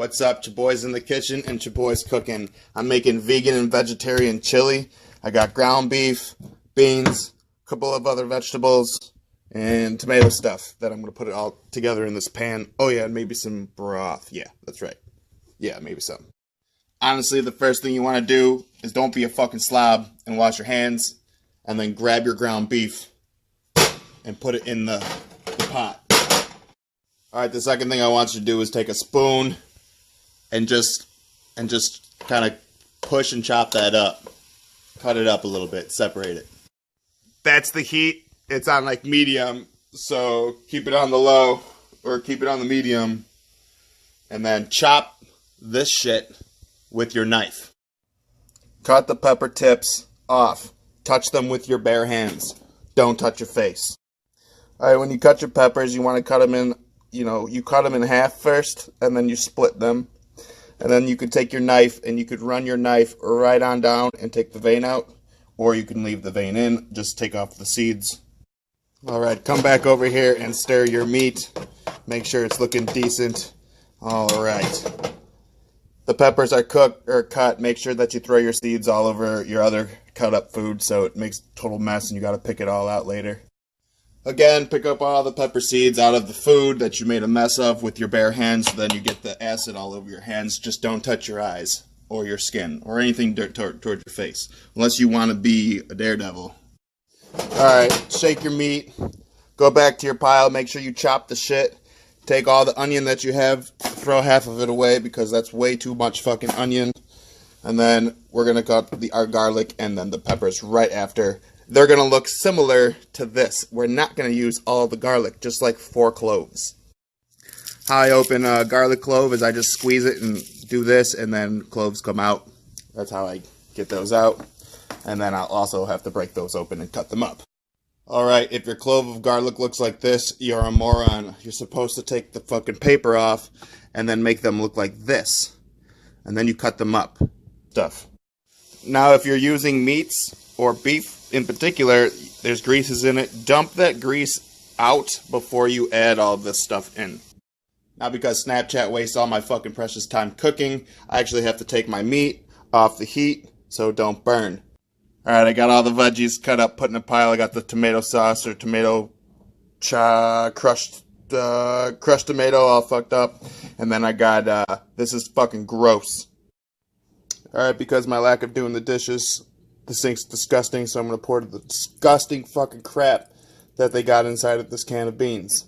What's up? Your boy's in the kitchen and your boy's cooking. I'm making vegan and vegetarian chili. I got ground beef, beans, a couple of other vegetables, and tomato stuff that I'm going to put it all together in this pan. Oh yeah, and maybe some broth. Yeah, that's right. Yeah, maybe some. Honestly, the first thing you want to do is don't be a fucking slob and wash your hands, and then grab your ground beef and put it in the pot. Alright, the second thing I want you to do is take a spoon and just kind of push and chop that up. Cut it up a little bit, separate it. That's the heat. It's on like medium, so keep it on the low or keep it on the medium. And then chop this shit with your knife. Cut the pepper tips off. Touch them with your bare hands. Don't touch your face. Alright, when you cut your peppers, you want to cut them in, you cut them in half first, and then you split them. And then you could take your knife, and you could run your knife right on down and take the vein out. Or you can leave the vein in, just take off the seeds. Alright, come back over here and stir your meat. Make sure it's looking decent. Alright. The peppers are cooked or cut. Make sure that you throw your seeds all over your other cut up food so it makes a total mess and you gotta pick it all out later. Again, pick up all the pepper seeds out of the food that you made a mess of with your bare hands, so then you get the acid all over your hands. Just don't touch your eyes or your skin or anything towards your face, unless you want to be a daredevil. Alright, shake your meat. Go back to your pile. Make sure you chop the shit. Take all the onion that you have. Throw half of it away because that's way too much fucking onion. And then we're going to cut our garlic and then the peppers right after. They're going to look similar to this. We're not going to use all the garlic, just like 4 cloves. How I open a garlic clove is I just squeeze it and do this, and then cloves come out. That's how I get those out. And then I'll also have to break those open and cut them up. Alright, if your clove of garlic looks like this, you're a moron. You're supposed to take the fucking paper off and then make them look like this. And then you cut them up. Stuff. Now, if you're using meats or beef in particular, there's greases in it. Dump that grease out before you add all this stuff in. Now, because Snapchat wastes all my fucking precious time cooking, I actually have to take my meat off the heat so don't burn. Alright, I got all the veggies cut up, put in a pile. I got the tomato sauce or tomato crushed tomato all fucked up. And then I got, this is fucking gross. Alright, because my lack of doing the dishes, this thing's disgusting, so I'm going to pour the disgusting fucking crap that they got inside of this can of beans.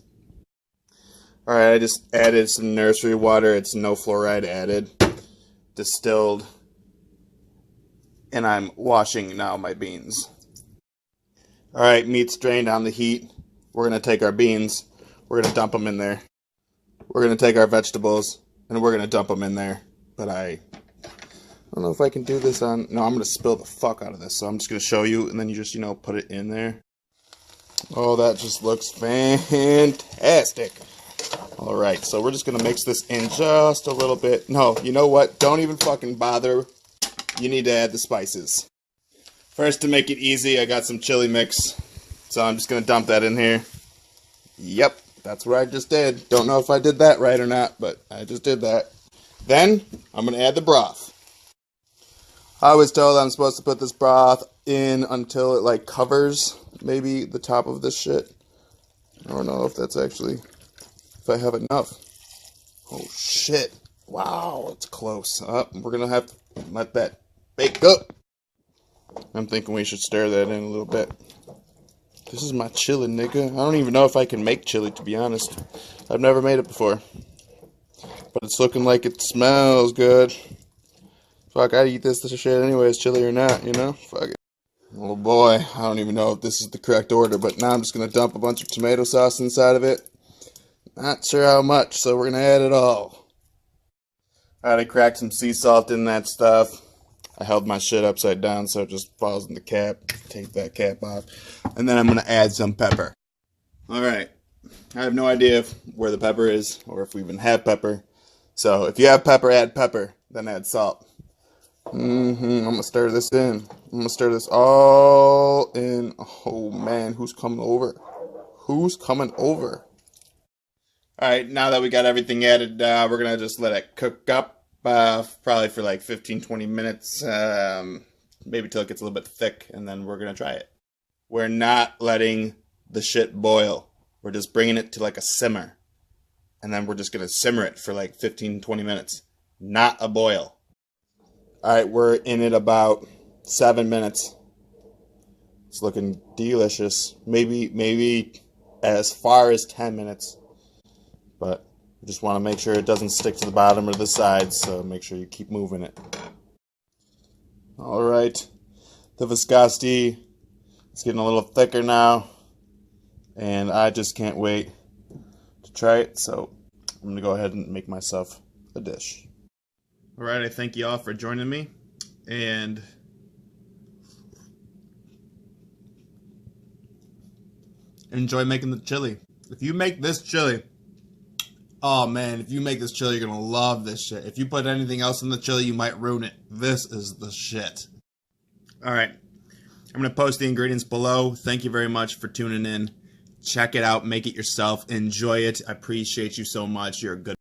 Alright, I just added some nursery water. It's no fluoride added. Distilled. And I'm washing now my beans. Alright, meat's drained on the heat. We're going to take our beans. We're going to dump them in there. We're going to take our vegetables. And we're going to dump them in there. But I don't know if I can do this on... No, I'm going to spill the fuck out of this. So I'm just going to show you. And then you just, put it in there. Oh, that just looks fantastic. Alright, so we're just going to mix this in just a little bit. No, you know what? Don't even fucking bother. You need to add the spices. First, to make it easy, I got some chili mix. So I'm just going to dump that in here. Yep, that's what I just did. Don't know if I did that right or not, but I just did that. Then, I'm going to add the broth. I was told I'm supposed to put this broth in until it, covers maybe the top of this shit. I don't know if that's actually... if I have enough. Oh, shit. Wow, it's close. We're going to have to let that bake up. I'm thinking we should stir that in a little bit. This is my chili, nigga. I don't even know if I can make chili, to be honest. I've never made it before. But it's looking like it smells good. Fuck, I'd eat this shit anyways, chili or not, Fuck it. Oh boy, I don't even know if this is the correct order, but now I'm just going to dump a bunch of tomato sauce inside of it. Not sure how much, so we're going to add it all. Alright, I cracked some sea salt in that stuff. I held my shit upside down so it just falls in the cap. Take that cap off. And then I'm going to add some pepper. Alright, I have no idea where the pepper is or if we even have pepper. So if you have pepper, add pepper. Then add salt. I'm going to stir this in. I'm going to stir this all in. Oh man, who's coming over? Who's coming over? All right, now that we got everything added, we're going to just let it cook up probably for like 15-20 minutes, maybe till it gets a little bit thick, and then we're going to try it. We're not letting the shit boil. We're just bringing it to like a simmer, and then we're just going to simmer it for like 15-20 minutes. Not a boil. All right, we're in it about 7 minutes. It's looking delicious. Maybe as far as 10 minutes. But you just want to make sure it doesn't stick to the bottom or the sides, so make sure you keep moving it. All right, the viscosity is getting a little thicker now, and I just can't wait to try it, so I'm going to go ahead and make myself a dish. All right, I thank you all for joining me, and enjoy making the chili. If you make this chili, oh man, if you make this chili, you're gonna love this shit. If you put anything else in the chili, you might ruin it. This is the shit. All right, I'm gonna post the ingredients below. Thank you very much for tuning in. Check it out, make it yourself, enjoy it. I appreciate you so much. You're a good